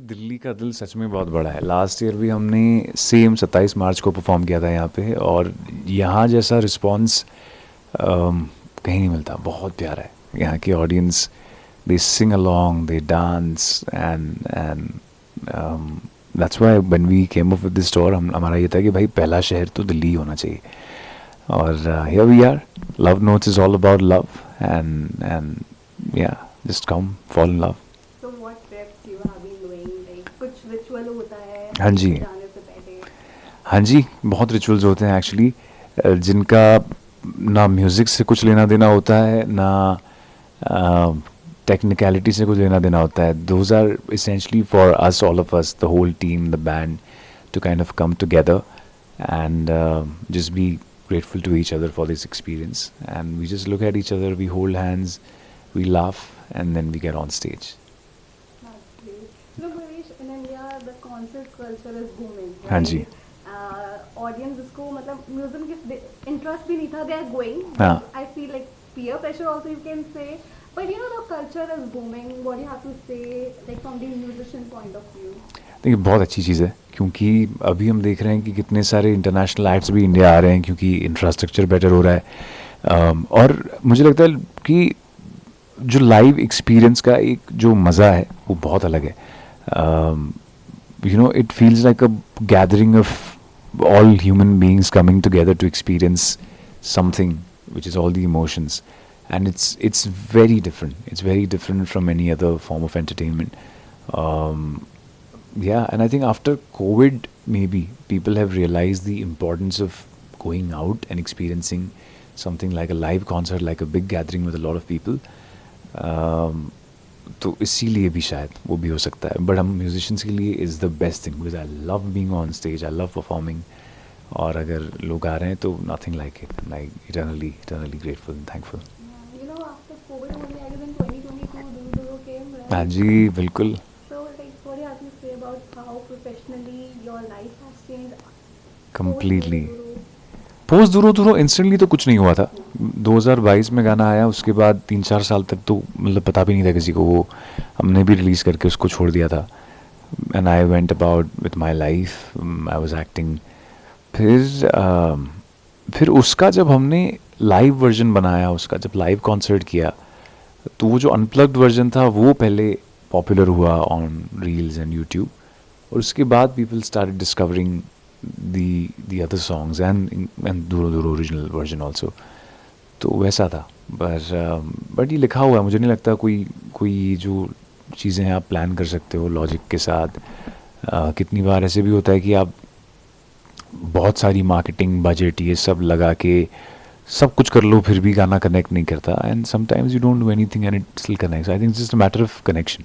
दिल्ली का दिल सच में बहुत बड़ा है। लास्ट ईयर भी हमने सेम 27 मार्च को परफॉर्म किया था यहाँ पे, और यहाँ जैसा रिस्पॉन्स कहीं नहीं मिलता। बहुत प्यारा है यहाँ की audience. They sing along, they dance, and that's why when we came up with this tour, हमारा ये था कि भाई पहला शहर तो दिल्ली ही होना चाहिए। और here we are. Love notes is all about love, and yeah, just come fall in love. So what steps you have been doing? Like कुछ ritual होता है हाँ जी, जाने से पहले? हाँ जी, बहुत रिचुअल्स होते हैं एक्चुअली, जिनका ना म्यूज़िक से कुछ लेना देना होता है, ना टेक्निकलिटी से कुछ लेना देना होता है। Those are essentially for us, all of us, the whole team, the band, to kind of come together and just be grateful to each other for this experience. And we just look at each other, we hold hands, we laugh, and then we get on stage. That's great. Look, Harish, in India, the concert culture is booming, हाँ right? जी, Audience इसको मतलब music के interest भी नहीं था, they are going. हाँ। I feel like peer pressure also you can say. But you know the culture is booming. What do you have to say, like from the musician point of view? देखिए, बहुत अच्छी चीज़ है, क्योंकि अभी हम देख रहे हैं कि कितने सारे इंटरनेशनल एक्ट्स भी इंडिया आ रहे हैं, क्योंकि इंफ्रास्ट्रक्चर बेटर हो रहा है। और मुझे लगता है कि जो लाइव एक्सपीरियंस का एक जो मज़ा है वो बहुत अलग है। You know, it feels like a gathering of all human beings coming together to experience something which is all the emotions, and it's very different. It's very different from any other form of entertainment. um, yeah, and I think after COVID, maybe people have realized the importance of going out and experiencing something like a live concert, like a big gathering with a lot of people. तो इसीलिए भी शायद वो भी हो सकता है, but हम म्यूजिशियंस के लिए is the best thing, because I love being on stage, I love performing. और अगर लोग आ रहे हैं तो nothing like it, like eternally eternally grateful and thankful. Yeah, you know, after COVID only, I guess in 2022, Duru came, हाँ right? जी, बिल्कुल। So, like, what do you have to say about how professionally your life has changed post completely. Duru? Post दूरो दूरो instantly तो कुछ नहीं हुआ था। 2022 में गाना आया, उसके बाद 3-4 साल तक तो मतलब पता भी नहीं था किसी को। वो हमने भी रिलीज़ करके उसको छोड़ दिया था, and I went about with my life, I was acting. फिर उसका जब हमने लाइव वर्जन बनाया, उसका जब लाइव कॉन्सर्ट किया, तो वो जो अनप्लग्ड वर्जन था वो पहले पॉपुलर हुआ ऑन रील्स एंड यूट्यूब, और उसके बाद people started discovering the other songs and दूरो दूरो ओरिजिनल वर्जन ऑल्सो। तो वैसा था। बट ये लिखा हुआ है, मुझे नहीं लगता कोई कोई जो चीज़ें हैं आप प्लान कर सकते हो लॉजिक के साथ। कितनी बार ऐसे भी होता है कि आप बहुत सारी मार्केटिंग बजट ये सब लगा के सब कुछ कर लो, फिर भी गाना कनेक्ट नहीं करता, and sometimes you don't do anything and it still connects. I think it's just a matter of connection.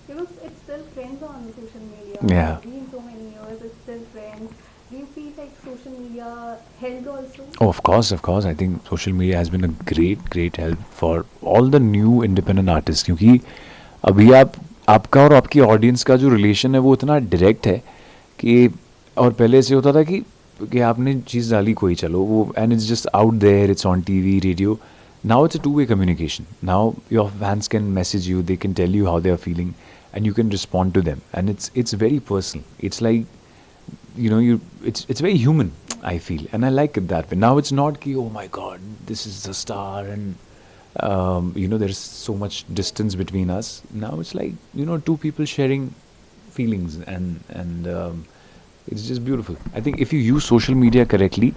You know, it still trends on social media. Yeah. It's been so many years, it still trends. Do you feel like social media helped also? Oh, of course, of course. I think social media has been a great, great help for all the new independent artists, क्योंकि अभी आपका और आपकी audience का जो relation है वो इतना डायरेक्ट है कि, और पहले से होता था कि आपने चीज़ डाली कोई, चलो वो, and it's just out there, it's on TV, radio. Now it's a two way communication. Now your fans can message you, they can tell you how they are feeling, and you can respond to them, and it's very personal. It's like, you know, it's very human, I feel, and I like it that way. Now it's not ki, oh my god, this is the star, and you know, there's so much distance between us. Now it's like, you know, two people sharing feelings, and it's just beautiful. I think if you use social media correctly,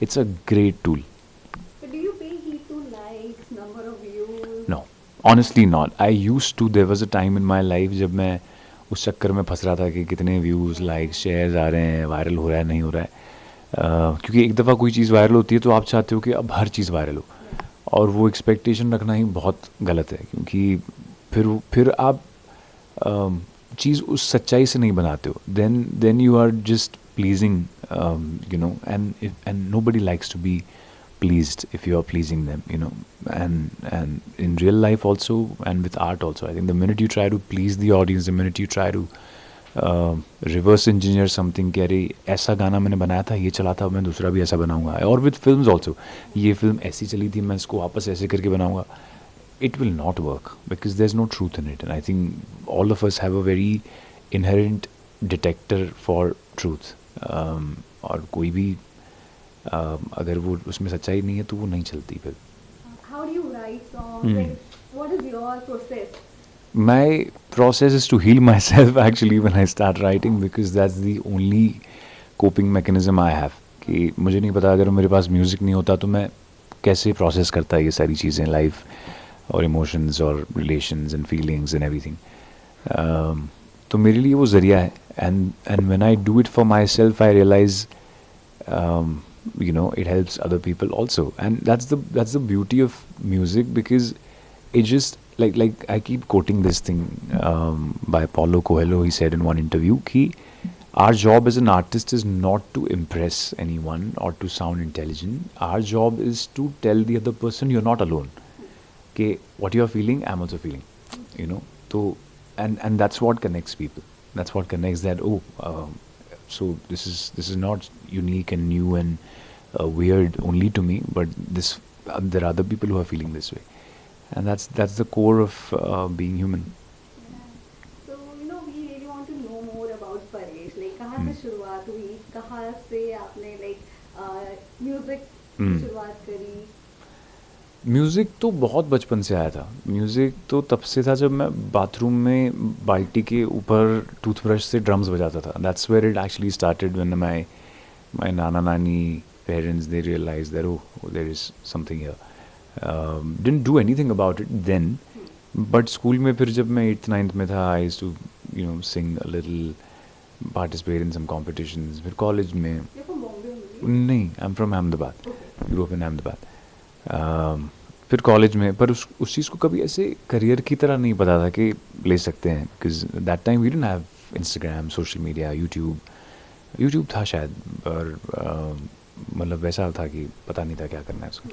it's a great tool. But do you pay heed to likes, number of views? No, honestly not. I used to. There was a time in my life जब मैं उस चक्कर में फंस रहा था कि कितने व्यूज़, लाइक्स, शेयर्स आ रहे हैं, वायरल हो रहा है नहीं हो रहा है। क्योंकि एक दफ़ा कोई चीज़ वायरल होती है तो आप चाहते हो कि अब हर चीज़ वायरल हो, और वो एक्सपेक्टेशन रखना ही बहुत गलत है, क्योंकि फिर आप चीज़ उस सच्चाई से नहीं बनाते हो। Then you are just pleasing, you know, and nobody likes to be pleased if you are pleasing them, you know. And in real life also, and with art also, I think the minute you try to please the audience, the minute you try to reverse engineer something, कि अरे ऐसा गाना मैंने बनाया था, ये चला था, मैं दूसरा भी ऐसा बनाऊंगा, और विद फिल्म्स ऑल्सो, ये फिल्म ऐसी चली थी, मैं इसको वापस ऐसे करके बनाऊंगा, it will not work because there's no truth in it. And I think all of us have a very inherent detector for truth, और कोई भी अगर वो उसमें सच्चाई नहीं है तो वो नहीं चलती फिर. How do you write songs? Hmm. Like, what is your process? My process is to heal myself actually when I start writing, because that's the only coping mechanism I have. कि मुझे नहीं पता अगर मेरे पास म्यूज़िक नहीं होता तो मैं कैसे प्रोसेस करता ये सारी चीज़ें, लाइफ और इमोशंस और relations and feelings and everything. तो मेरे लिए वो ज़रिया है. And when I do it for myself I realise you know it helps other people also, and that's the beauty of music, because it just like I keep quoting this thing by Paulo Coelho. He said in one interview ki our job as an artist is not to impress anyone or to sound intelligent. Our job is to tell the other person you're not alone, कि what you're feeling I'm also feeling, you know. So and that's what connects people, that's what connects that so this is not unique and new and weird only to me, but this there are other people who are feeling this way, and that's the core of being human. So, we really want to know more about Paresh. Like, कहाँ से शुरुआत हुई? कहाँ से आपने music की शुरुआत करी? म्यूज़िक तो बहुत बचपन से आया था. म्यूज़िक तो तब से था जब मैं बाथरूम में बाल्टी के ऊपर टूथब्रश से ड्रम्स बजाता था. That's where it actually started when my नाना नानी parents they realise that oh there is something here. Didn't do anything about it then, but school में फिर जब मैं 8th 9th में था I used to sing a little, participate in some competitions. फिर college में You're from Bombay only? नहीं, I am from Ahmedabad, Okay. Grow up in Ahmedabad. फिर कॉलेज में, पर उस चीज़ को कभी ऐसे करियर की तरह नहीं पता था कि ले सकते हैं, because that time we didn't have Instagram, social media, YouTube था शायद, पर मतलब वैसा था कि पता नहीं था क्या करना है उसको.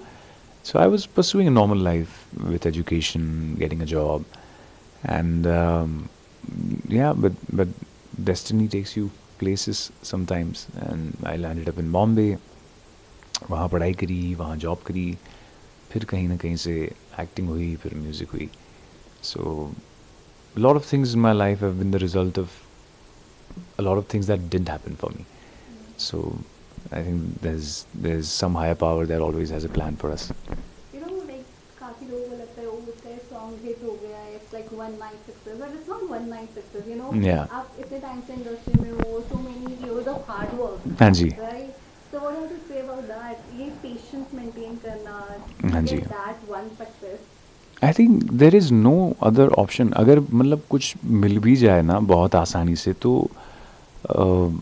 So I was pursuing a normal life with education, getting a job, and yeah, but destiny takes you places sometimes, and I landed up in Bombay. वहाँ पढ़ाई करी, वहाँ जॉब करी, फिर कहीं ना कहीं से एक्टिंग हुई, फिर म्यूज़िक हुई. So lot of things in my life have been the result of a lot of things that didn't happen for me. So I think there's some higher power that always has a plan for us. काफी लोगों को लगता है उसका song hit हो गया है, it's like one night success, but it's not one night success. Yeah. आप इतने टाइम से इंडस्ट्री में हो, so many years of hard work. हाँ जी. Right. So what have to say about that? ये पेशेंस मेंटेन करना, हाँ जी. That one success. I think there is no other option. अगर मतलब कुछ मिल भी जाए ना बहुत आसानी से, तो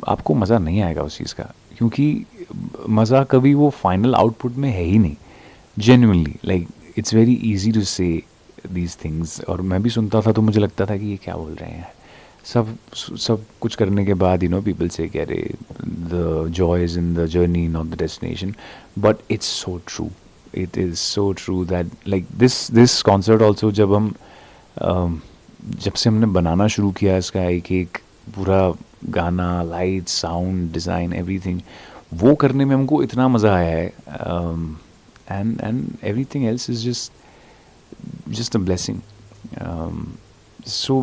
आपको मज़ा नहीं आएगा उस चीज़ का, क्योंकि मज़ा कभी वो फाइनल आउटपुट में है ही नहीं. Genuinely, like it's very easy to say these things. और मैं भी सुनता था तो मुझे लगता था कि ये क्या बोल रहे हैं. सब कुछ करने के बाद पीपल से कह रहे the Joy is in the journey not the destination. But it's so true, it is so true that like this concert also, जब से हमने बनाना शुरू किया इसका एक पूरा गाना, लाइट, साउंड, डिज़ाइन, एवरीथिंग, वो करने में हमको इतना मज़ा आया है. And everything else is just a blessing. So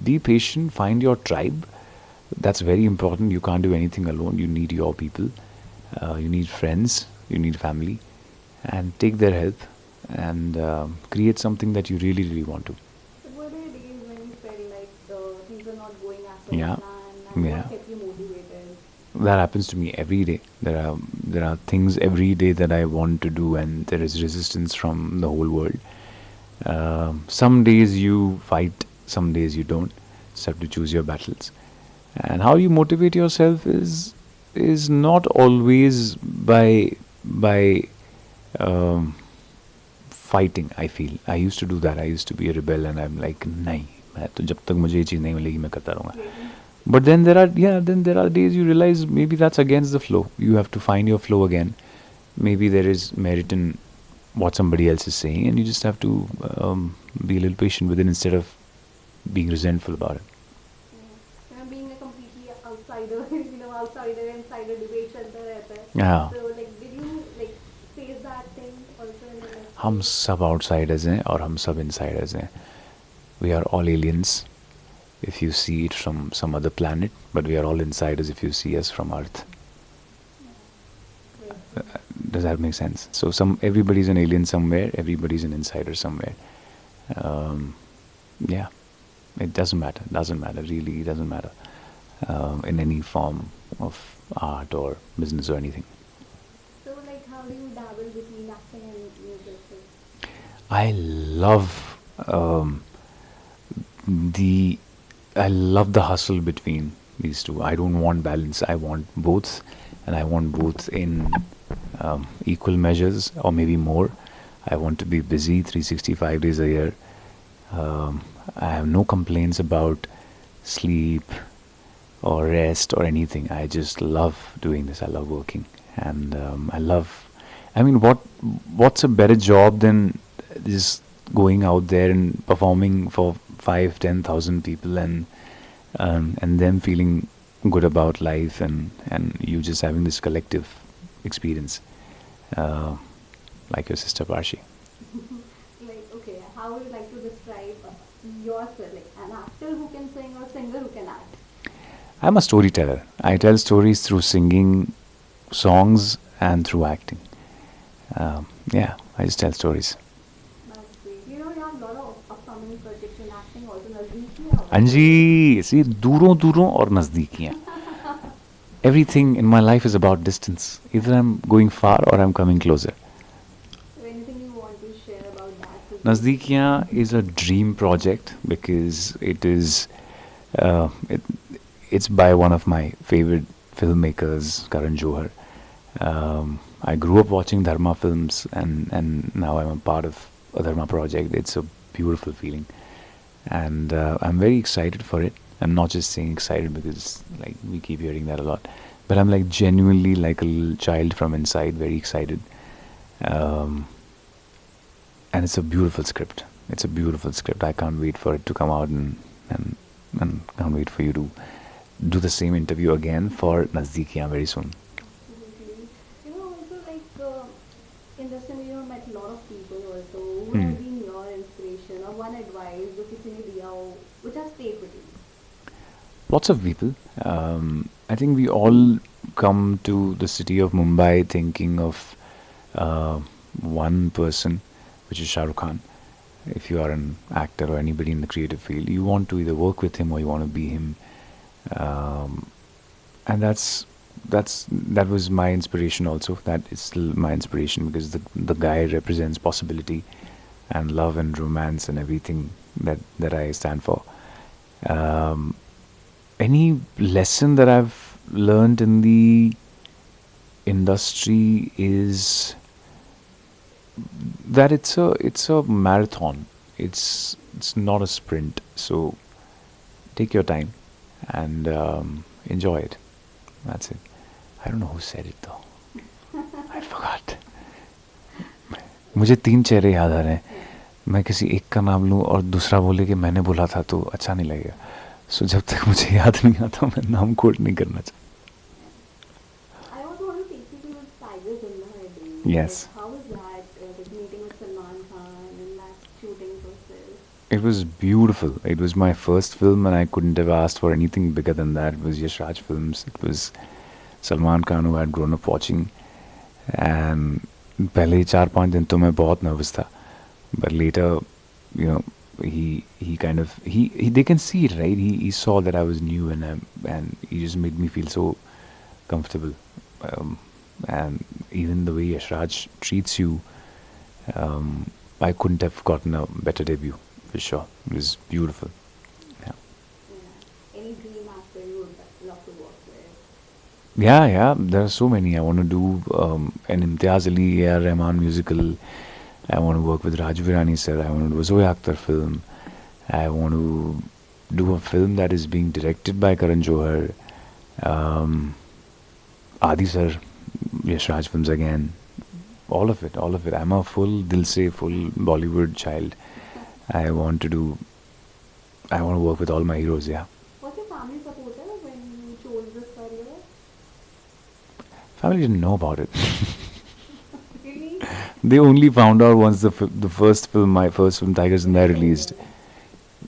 be patient, find your tribe. That's very important. You can't do anything alone. You need your people, you need friends, you need family, and take their help and create something that you really, really want to. So were there days when you felt like things are not going as per Yeah. plan, and Yeah. what kept you motivated? That happens to me every day. There are things every day that I want to do, and there is resistance from the whole world. Some days you fight, some days you don't. Just have to choose your battles. And how you motivate yourself is not always by fighting. I feel I used to do that. I used to be a rebel, and I'm like, नहीं, मैं तो जब तक मुझे ये चीज़ नहीं मिलेगी मैं करता रहूँगा. But then there are days you realize maybe that's against the flow. You have to find your flow again. Maybe there is merit in what somebody else is saying, and you just have to be a little patient with it instead of being resentful about it. Being a completely outsider, outsider insider debate चलता रहता है. Yeah. So did you face that thing also in your life? हम सब outsiders हैं और हम सब insiders हैं. We are all aliens. if you see it from some other planet, but we are all insiders if you see us from Earth. Great. Does that make sense? So everybody's an alien somewhere, everybody's an insider somewhere. Um, yeah, it doesn't matter. Doesn't matter. Really, it doesn't matter in any form of art or business or anything. So, like, how do you dabble between acting and music? I love the I love the hustle between these two. I don't want balance. I want both, and I want both in equal measures or maybe more. I want to be busy 365 days a year. I have no complaints about sleep or rest or anything. I just love doing this. I love working, and I love. I mean, what's a better job than just going out there and performing for 5, 10,000 people and them feeling good about life and you just having this collective experience, uh, like your sister Parshi. Like, okay, how would you like to describe yourself? Like, an actor who can sing or singer who can act? I'm a storyteller. I tell stories through singing songs and through acting. Yeah, I just tell stories. That's great. You know, you have a lot of upcoming projects in acting also. Nazdeeki hai हाँ also. जी, see, दूरों दूरों और नज़दीकियाँ. Everything in my life is about distance. Either I'm going far or I'm coming closer. So, anything you want to share about that? Nazdikiyan is a dream project because uh, it, it's by one of my favorite filmmakers, Karan Johar. I grew up watching Dharma films, and now I'm a part of a Dharma project. It's a beautiful feeling, and I'm very excited for it. I'm not just saying excited because like we keep hearing that a lot, but I'm like genuinely like a little child from inside, very excited. Um, and it's a beautiful script. It's a beautiful script. I can't wait for it to come out and, and can't wait for you to do the same interview again for Nazdikiyan very soon. Absolutely. You know, also like in this time you have met a lot of people also who Hmm. have been your inspiration or one advice जो किसी ने दिया हो which has stayed with you. Lots of people. I think we all come to the city of Mumbai thinking of uh, one person, which is Shah Rukh Khan. If you are an actor or anybody in the creative field, you want to either work with him or you want to be him. Um, and that was my inspiration also. That is still my inspiration because the guy represents possibility and love and romance and everything that I stand for. Um, any lesson that I've learned in the industry is that it's a marathon. It's not a sprint. So take your time and enjoy it. That's it. I don't know who said it though. I forgot. मुझे 3 चेहरे याद आ रहे हैं. मैं किसी एक का नाम लूँ और दूसरा बोले कि मैंने बोला था तो अच्छा नहीं लगेगा. सो जब तक मुझे याद नहीं आता मैं नाम कोट नहीं करना चाहता. I also want to take you to Tiger Zinda Hai. Yes. Like, how was that? Like meeting with Salman Khan and that shooting process. It was beautiful. It was my first film, and I couldn't have asked for anything bigger than that. It was Yash Raj Films. It was Salman Khan, who I had grown up watching. And पहले 4-5 दिन तो मैं बहुत nervous था. But later, you know, he kind of he they can see it, right? He saw that I was new and he just made me feel so comfortable. And even the way Yash Raj treats you, I couldn't have gotten a better debut for sure. It was beautiful. Yeah, Yeah. Any dream actor you would love to work with? yeah. There are so many. I want to do an Imtiaz Ali A.R. Rahman musical. I want to work with Raj Virani sir. I want to do a Zoe Akhtar film. I want to do a film that is being directed by Karan Johar. Um, Adi sir, Yash Raj films again. All of it, all of it. I'm a full Dil Se, full Bollywood child. I want to do. I want to work with all my heroes. Yeah. Was your family supportive when you chose this career? Family didn't know about it. Really? They only found out once my first film, Tigers and I released.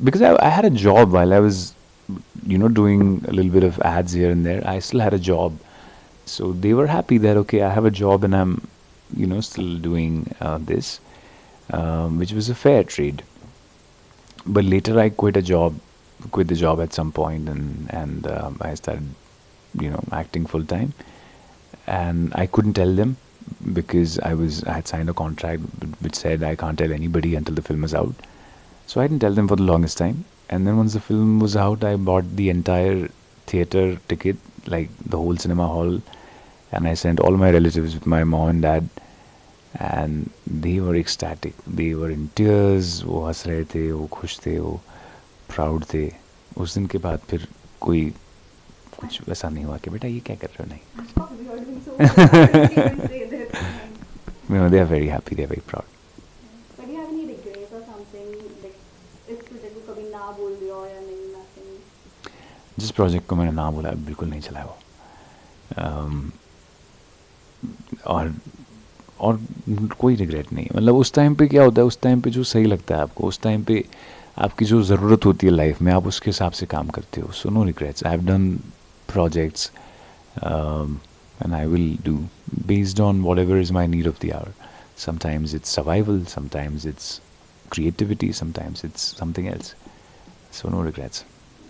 Because I had a job while I was doing a little bit of ads here and there, I still had a job. So they were happy that, okay, I have a job and I'm, still doing this, which was a fair trade. But later I quit the job at some point, and I started, acting full time. And I couldn't tell them because I had signed a contract which said I can't tell anybody until the film is out. So I didn't tell them for the longest time. And then once the film was out, I bought the entire theater ticket, like the whole cinema hall, and I sent all my relatives with my mom and dad, and they were ecstatic. They were in tears. वो हंस रहे थे, वो खुश थे, वो proud थे. उस दिन के बाद फिर कोई कुछ वैसा नहीं हुआ कि बेटा ये क्या कर रहे हो. नहीं. Oh, you are doing so well. I didn't even say that. They are very happy. They are very proud. But do you have any regrets or something like इस प्रोजेक्ट को कभी ना बोल दिया हो या नहीं nothing? जिस प्रोजेक्ट को मैंने ना बोला बिल्कुल नहीं चलाया वो. और और कोई रिग्रेट नहीं. मतलब उस टाइम पे क्या होता है, उस टाइम पे जो सही लगता है आपको, उस टाइम पे आपकी जो ज़रूरत होती है लाइफ में, आप उसके हिसाब से काम करते हो. So no regrets. I have done projects and I will do based on whatever is my need of the hour. Sometimes it's survival, sometimes it's creativity, sometimes it's something else. So no regrets.